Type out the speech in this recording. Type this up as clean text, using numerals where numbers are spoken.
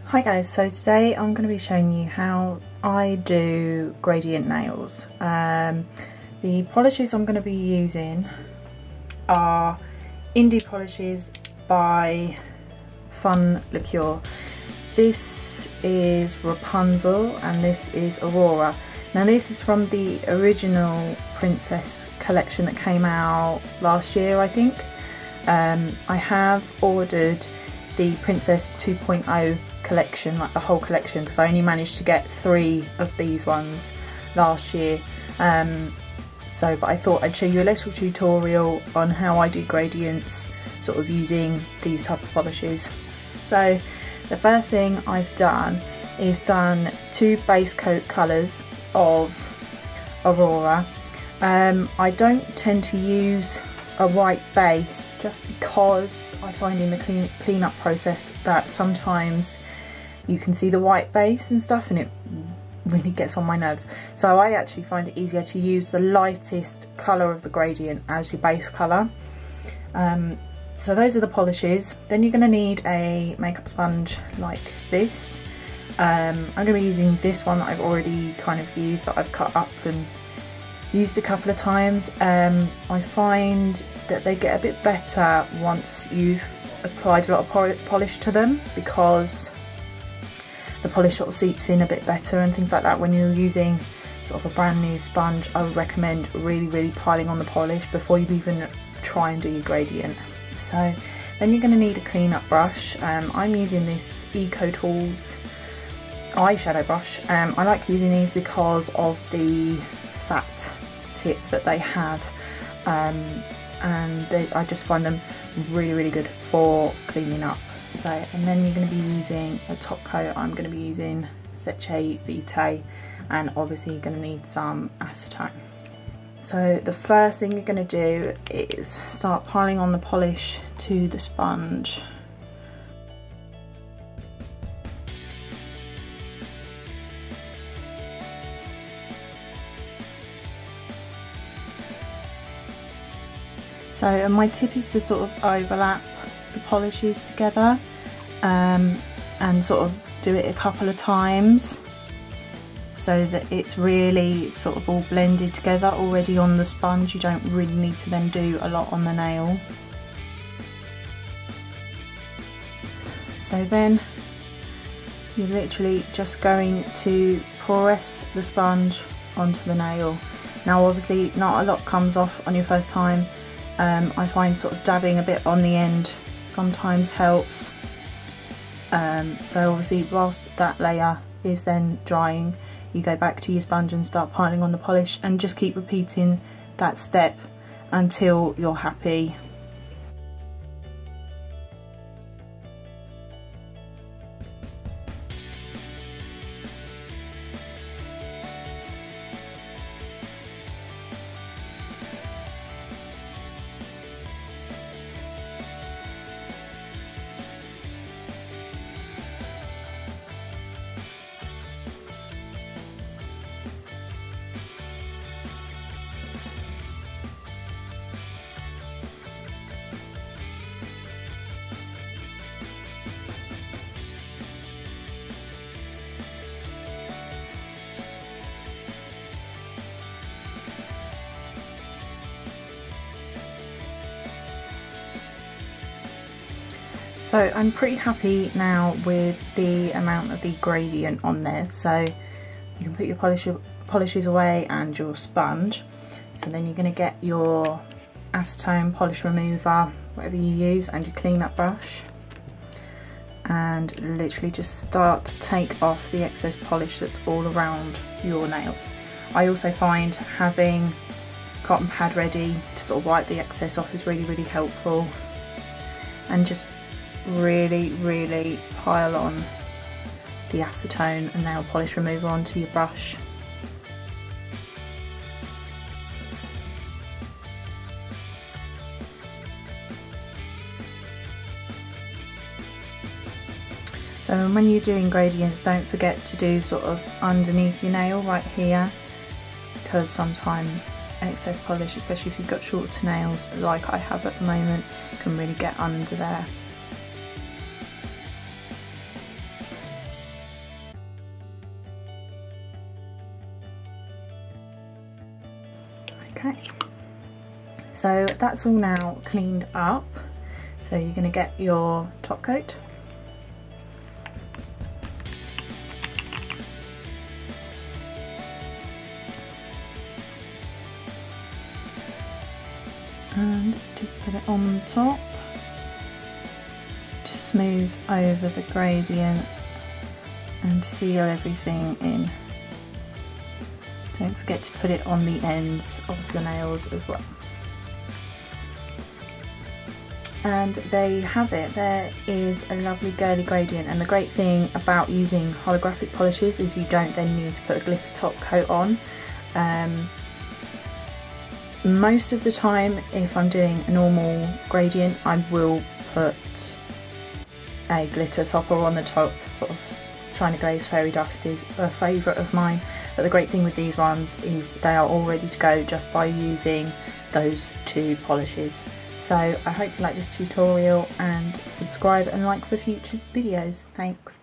Hi guys, so today I'm going to be showing you how I do gradient nails. The polishes I'm going to be using are Indie Polishes by F.U.N Lacquer. This is Rapunzel and this is Aurora. Now this is from the original Princess collection that came out last year, I think. I have ordered the Princess 2.0 collection, like the whole collection, because I only managed to get 3 of these ones last year. But I thought I'd show you a little tutorial on how I do gradients, sort of using these type of polishes. So the first thing I've done is done 2 base coat colours of Aurora. I don't tend to use a white base just because I find in the clean-up process that sometimes you can see the white base and stuff and it really gets on my nerves. So I actually find it easier to use the lightest colour of the gradient as your base colour. So those are the polishes. Then you're going to need a makeup sponge like this. I'm going to be using this one that I've already kind of used, that I've cut up and used a couple of times. I find that they get a bit better once you've applied a lot of polish to them, because the polish sort of seeps in a bit better and things like that. When you're using sort of a brand new sponge, I would recommend really piling on the polish before you even try and do your gradient. So then you're going to need a clean up brush. I'm using this EcoTools eyeshadow brush. I like using these because of the fat tip that they have, and I just find them really good for cleaning up. So, and then you're going to be using a top coat. I'm going to be using Seche Vite, and obviously you're going to need some acetone. So the first thing you're going to do is start piling on the polish to the sponge. So, and my tip is to sort of overlap the polishes together, and sort of do it a couple of times so that it's really sort of all blended together already on the sponge. You don't really need to then do a lot on the nail. So then you're literally just going to press the sponge onto the nail. Now obviously not a lot comes off on your first time. I find sort of dabbing a bit on the end sometimes helps. So obviously whilst that layer is then drying, you go back to your sponge and start piling on the polish, and just keep repeating that step until you're happy. So I'm pretty happy now with the amount of the gradient on there. So you can put your polishes away and your sponge. So then you're going to get your acetone polish remover, whatever you use, and your clean up brush, and literally just start to take off the excess polish that's all around your nails. I also find having cotton pad ready to sort of wipe the excess off is really helpful, and just really pile on the acetone and nail polish remover onto your brush. So when you're doing gradients, don't forget to do sort of underneath your nail right here, because sometimes excess polish, especially if you've got shorter nails like I have at the moment, can really get under there. Okay, so that's all now cleaned up. So you're going to get your top coat. And just put it on top to smooth over the gradient and seal everything in. Don't forget to put it on the ends of the nails as well. And there you have it. There is a lovely girly gradient, and the great thing about using holographic polishes is you don't then need to put a glitter top coat on. Most of the time, if I'm doing a normal gradient, I will put a glitter topper on the top. Sort of China Glaze Fairy Dust is a favourite of mine, but the great thing with these ones is they are all ready to go just by using those two polishes. So I hope you like this tutorial, and subscribe and like for future videos. Thanks.